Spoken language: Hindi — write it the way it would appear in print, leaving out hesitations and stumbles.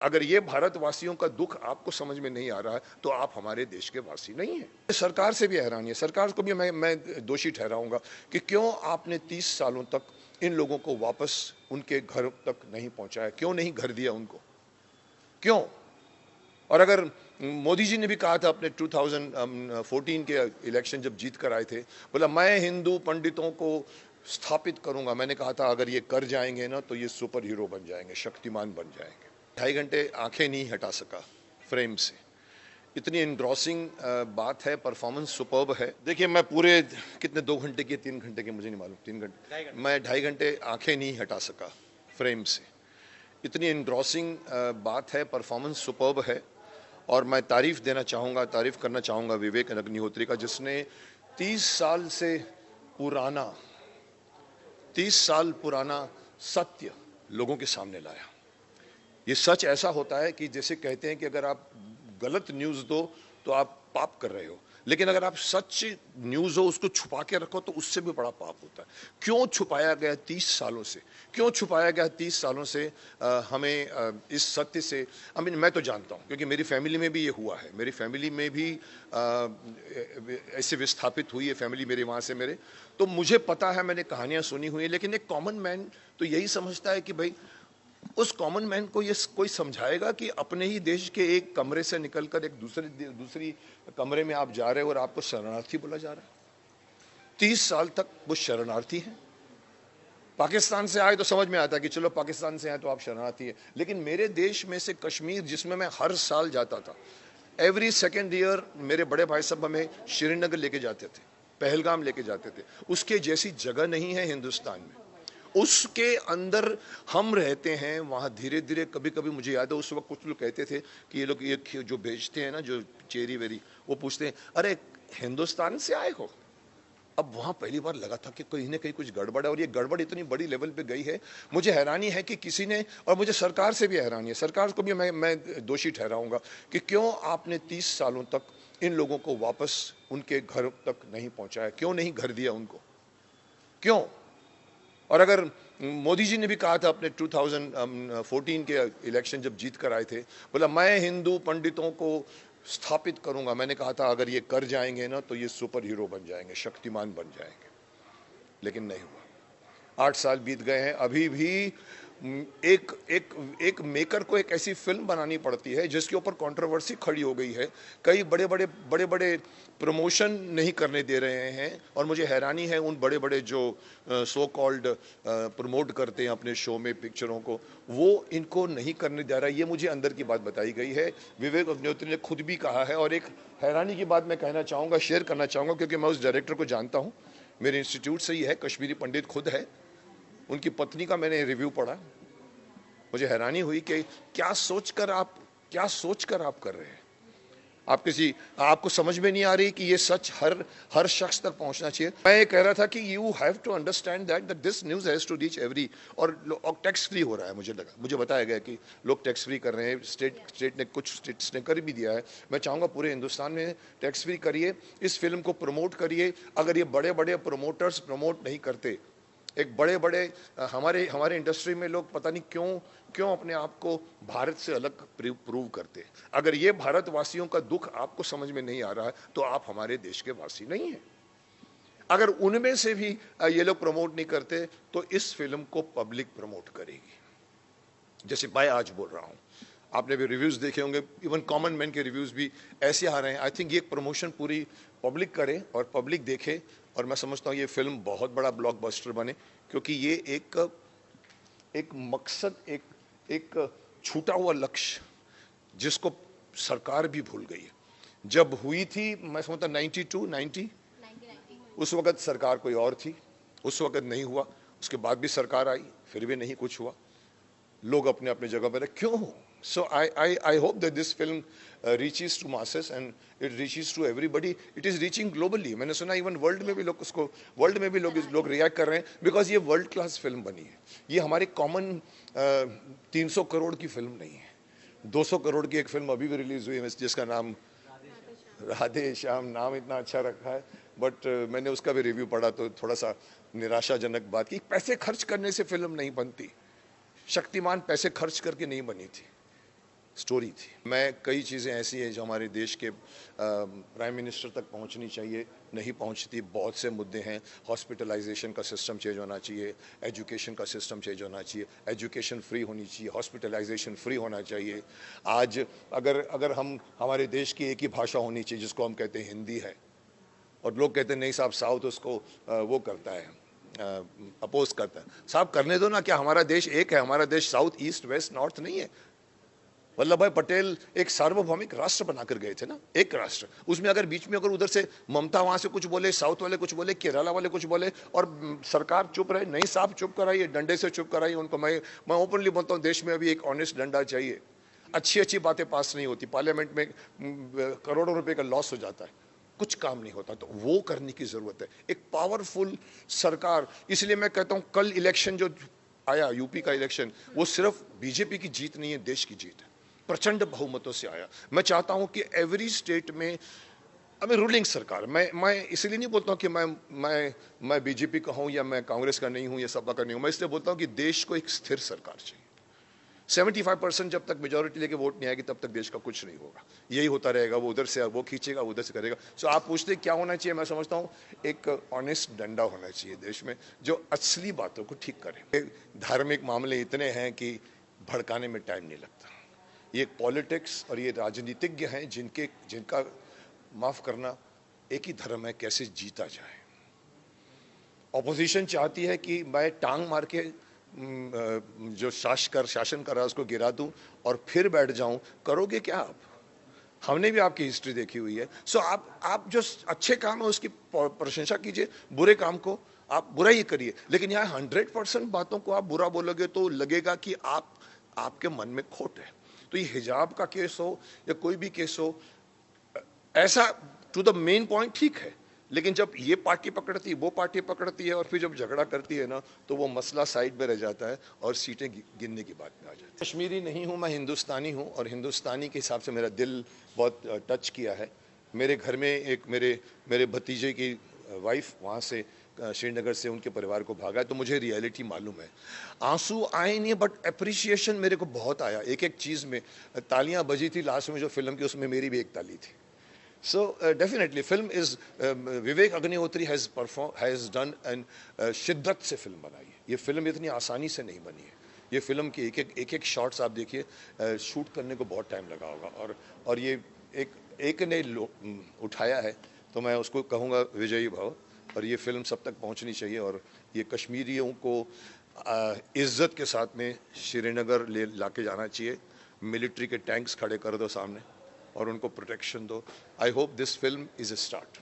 अगर ये भारतवासियों का दुख आपको समझ में नहीं आ रहा है तो आप हमारे देश के वासी नहीं हैं। सरकार से भी हैरानी है, सरकार को भी मैं दोषी ठहराऊंगा कि क्यों आपने 30 सालों तक इन लोगों को वापस उनके घर तक नहीं पहुंचाया, क्यों नहीं घर दिया उनको, क्यों? और अगर मोदी जी ने भी कहा था अपने 2014 के इलेक्शन जब जीत कर आए थे, बोला मैं हिंदू पंडितों को स्थापित करूंगा। मैंने कहा था अगर ये कर जाएंगे ना तो ये सुपर हीरो बन जाएंगे, शक्तिमान बन जाएंगे। 2.5 घंटे आंखें नहीं हटा सका फ्रेम से, इतनी इंड्रॉसिंग बात है, परफॉर्मेंस सुपर्ब है। देखिए मैं पूरे कितने 2 घंटे की 3 घंटे की मुझे नहीं मालूम, 3 घंटे, मैं 2.5 घंटे आंखें नहीं हटा सका फ्रेम से, इतनी इंड्रॉसिंग बात है, परफॉर्मेंस सुपर्ब है। और मैं तारीफ देना चाहूँगा, तारीफ करना चाहूँगा विवेक अग्निहोत्री का, जिसने 30 साल से पुराना 30 साल पुराना सत्य लोगों के सामने लाया। ये सच ऐसा होता है कि जैसे कहते हैं कि अगर आप गलत न्यूज़ दो तो आप पाप कर रहे हो, लेकिन अगर आप सच न्यूज़ हो उसको छुपा के रखो तो उससे भी बड़ा पाप होता है। क्यों छुपाया गया 30 सालों से, क्यों छुपाया गया 30 सालों से हमें इस सत्य से? मैं तो जानता हूँ क्योंकि मेरी फैमिली में भी ये हुआ है, मेरी फैमिली में भी ऐसे विस्थापित हुई है फैमिली मेरे वहाँ से मेरे, तो मुझे पता है, मैंने कहानियाँ सुनी हुई है। लेकिन एक कॉमन मैन तो यही समझता है कि भाई उस कॉमन मैन को ये कोई समझाएगा कि अपने ही देश के एक कमरे से निकलकर एक दूसरी कमरे में आप जा रहे हो और आपको शरणार्थी बोला जा रहा है? 30 साल तक वो शरणार्थी हैं। पाकिस्तान से आए तो समझ में आता है कि चलो पाकिस्तान से आए तो आप शरणार्थी हैं, लेकिन मेरे देश में से कश्मीर, जिसमें मैं हर साल जाता था, एवरी सेकेंड ईयर मेरे बड़े भाई साहब हमें श्रीनगर लेके जाते थे, पहलगाम लेके जाते थे। उसके जैसी जगह नहीं है हिंदुस्तान में, उसके अंदर हम रहते हैं। वहाँ धीरे धीरे, कभी कभी मुझे याद है उस वक्त कुछ लोग कहते थे कि ये लोग ये जो बेचते हैं ना, जो चेरी वेरी, वो पूछते हैं अरे हिंदुस्तान से आए हो? अब वहाँ पहली बार लगा था कि कहीं ना कहीं कुछ गड़बड़ है, और ये गड़बड़ इतनी बड़ी लेवल पे गई है। मुझे हैरानी है कि किसी ने, और मुझे सरकार से भी हैरानी है, सरकार को भी मैं दोषी ठहराऊंगा कि क्यों आपने 30 सालों तक इन लोगों को वापस उनके घर तक नहीं पहुंचाया, क्यों नहीं घर दिया उनको, क्यों? और अगर मोदी जी ने भी कहा था अपने 2014 के इलेक्शन जब जीत कर आए थे, बोला मैं हिंदू पंडितों को स्थापित करूंगा। मैंने कहा था अगर ये कर जाएंगे ना तो ये सुपर हीरो बन जाएंगे, शक्तिमान बन जाएंगे, लेकिन नहीं हुआ। 8 साल बीत गए हैं, अभी भी एक एक एक मेकर को एक ऐसी फिल्म बनानी पड़ती है जिसके ऊपर कंट्रोवर्सी खड़ी हो गई है। कई बड़े बड़े प्रमोशन नहीं करने दे रहे हैं, और मुझे हैरानी है उन बड़े बड़े जो सो कॉल्ड प्रमोट करते हैं अपने शो में पिक्चरों को, वो इनको नहीं करने दे रहा है। ये मुझे अंदर की बात बताई गई है, विवेक अग्निहोत्री ने खुद भी कहा है। और एक हैरानी की बात मैं कहना चाहूँगा, शेयर करना चाहूँगा, क्योंकि मैं उस डायरेक्टर को जानता हूँ, मेरे इंस्टीट्यूट से ही है, कश्मीरी पंडित खुद है। उनकी पत्नी का मैंने रिव्यू पढ़ा, मुझे हैरानी हुई कि क्या सोचकर आप कर रहे हैं। आपको समझ में नहीं आ रही कि ये सच हर शख्स तक पहुंचना चाहिए। मैं ये कह रहा था कि you have to understand that this news has to reach every. और टैक्स फ्री हो रहा है, मुझे बताया गया कि लोग टैक्स फ्री कर रहे हैं। स्टेट ने, कुछ स्टेट्स ने कर भी दिया है। मैं चाहूँगा पूरे हिंदुस्तान में टैक्स फ्री करिए, इस फिल्म को प्रमोट करिए। अगर ये बड़े बड़े प्रोमोटर्स प्रमोट नहीं करते, एक बड़े हमारे इंडस्ट्री में लोग पता नहीं क्यों अपने आप को भारत से अलग प्रूव करते हैं। अगर ये भारतवासियों का दुख आपको समझ में नहीं आ रहा है तो आप हमारे देश के वासी नहीं हैं। अगर उनमें से भी ये लोग प्रमोट नहीं करते तो इस फिल्म को पब्लिक प्रमोट करेगी। जैसे मैं आज बोल रहा हूं, आपने भी रिव्यूज देखे होंगे, इवन कॉमन मैन के रिव्यूज भी ऐसे आ रहे हैं। आई थिंक ये प्रमोशन पूरी पब्लिक करे और पब्लिक देखे, और मैं समझता हूँ ये फिल्म बहुत बड़ा ब्लॉकबस्टर बने, क्योंकि ये एक मकसद, एक छूटा हुआ लक्ष्य जिसको सरकार भी भूल गई है। जब हुई थी, मैं समझता 90 उस वक्त सरकार कोई और थी, उस वक्त नहीं हुआ। उसके बाद भी सरकार आई, फिर भी नहीं कुछ हुआ। लोग अपने अपने जगह पर, क्यों? So I hope that this film reaches to masses and it reaches to everybody. It is reaching globally. मैंने सुना इवन वर्ल्ड में भी लोग रिएक्ट कर रहे हैं, बिकॉज ये वर्ल्ड क्लास फिल्म बनी है। ये हमारे कॉमन 300 करोड़ की फिल्म नहीं है। 200 करोड़ की एक फिल्म अभी भी रिलीज हुई है जिसका नाम राधे श्याम, नाम इतना अच्छा रखा है, बट मैंने उसका भी रिव्यू पढ़ा तो थोड़ा सा निराशाजनक बात की। पैसे खर्च करने से फिल्म नहीं बनती। शक्तिमान पैसे खर्च करके नहीं बनी थी, स्टोरी थी। मैं कई चीज़ें ऐसी हैं जो हमारे देश के प्राइम मिनिस्टर तक पहुंचनी चाहिए, नहीं पहुंचती। बहुत से मुद्दे हैं। हॉस्पिटलाइजेशन का सिस्टम चेंज होना चाहिए, एजुकेशन का सिस्टम चेंज होना चाहिए, एजुकेशन फ्री होनी चाहिए, हॉस्पिटलाइजेशन फ्री होना चाहिए। आज अगर अगर हम हमारे देश की एक ही भाषा होनी चाहिए जिसको हम कहते हैं हिंदी है, और लोग कहते हैं नहीं साहब साउथ उसको वो करता है, अपोज करता है। साहब करने दो ना, क्या हमारा देश एक है? हमारा देश साउथ ईस्ट वेस्ट नॉर्थ नहीं है। वल्लभ भाई पटेल एक सार्वभौमिक राष्ट्र बनाकर गए थे ना, एक राष्ट्र। उसमें अगर बीच में अगर उधर से ममता वहां से कुछ बोले, साउथ वाले कुछ बोले, केरला वाले कुछ बोले और सरकार चुप रहे, नहीं साहब चुप कराइए, डंडे से चुप कराइए उनको। मैं ओपनली बोलता हूँ, देश में अभी एक ऑनेस्ट डंडा चाहिए। अच्छी अच्छी बातें पास नहीं होती, पार्लियामेंट में करोड़ों रुपए का लॉस हो जाता है, कुछ काम नहीं होता, तो वो करने की जरूरत है, एक पावरफुल सरकार। इसलिए मैं कहता हूं कल इलेक्शन जो आया, यूपी का इलेक्शन, वो सिर्फ बीजेपी की जीत नहीं है, देश की जीत है। प्रचंड बहुमतों से आया। मैं चाहता हूं कि एवरी स्टेट में हमें रूलिंग सरकार, मैं इसलिए नहीं बोलता हूं कि मैं बीजेपी का हूं या मैं कांग्रेस का नहीं हूं या सपा का नहीं हूं। मैं इसलिए बोलता हूं कि देश को एक स्थिर सरकार चाहिए। 75% जब तक मेजोरिटी लेके वोट नहीं आएगी तब तक देश का कुछ नहीं होगा। यही होता रहेगा, वो उधर से वो खींचेगा, उधर से करेगा। सो आप पूछते क्या होना चाहिए? मैं समझता हूँ एक ऑनेस्ट डंडा होना चाहिए देश में जो असली बातों को ठीक करे। धार्मिक मामले इतने हैं कि भड़काने में टाइम नहीं लगता। ये पॉलिटिक्स और ये राजनीतिज्ञ हैं जिनका माफ करना एक ही धर्म है, कैसे जीता जाए। ऑपोजिशन चाहती है कि मैं टांग मार के जो शासन कर रहा है उसको गिरा दूं और फिर बैठ जाऊं। करोगे क्या आप? हमने भी आपकी हिस्ट्री देखी हुई है। सो आप जो अच्छे काम है उसकी प्रशंसा कीजिए, बुरे काम को आप बुरा ही करिए। लेकिन यहाँ 100% बातों को आप बुरा बोलोगे तो लगेगा कि आपके मन में खोट है। तो ये हिजाब का केस हो या कोई भी केस हो, ऐसा टू द मेन पॉइंट ठीक है, लेकिन जब ये पार्टी पकड़ती है, वो पार्टी पकड़ती है और फिर जब झगड़ा करती है ना, तो वो मसला साइड में रह जाता है और सीटें गिनने की बात में आ जाती है। कश्मीरी नहीं हूँ, मैं हिंदुस्तानी हूँ और हिंदुस्तानी के हिसाब से मेरा दिल बहुत टच किया है। मेरे घर में एक मेरे भतीजे की वाइफ वहाँ से श्रीनगर से उनके परिवार को भागा है, तो मुझे रियलिटी मालूम है। आंसू आए नहीं बट अप्रिसिएशन मेरे को बहुत आया। एक एक चीज़ में तालियां बजी थी लास्ट में जो फिल्म की, उसमें मेरी भी एक ताली थी। So definitely film is Vivek Agnihotri has done and शिद्दत से फिल्म बनाई है। ये फिल्म इतनी आसानी से नहीं बनी है। ये फिल्म के एक एक शॉट्स आप देखिए, शूट करने को बहुत टाइम लगा होगा और ये एक ने उठाया है, तो मैं उसको कहूँगा विजयी भव। और ये फिल्म सब तक पहुँचनी चाहिए और ये कश्मीरियों को इज्जत के साथ में श्रीनगर ला के जाना चाहिए। मिलिट्री के टैंक्स खड़े कर दो सामने और उनको प्रोटेक्शन दो। I hope this film is a start.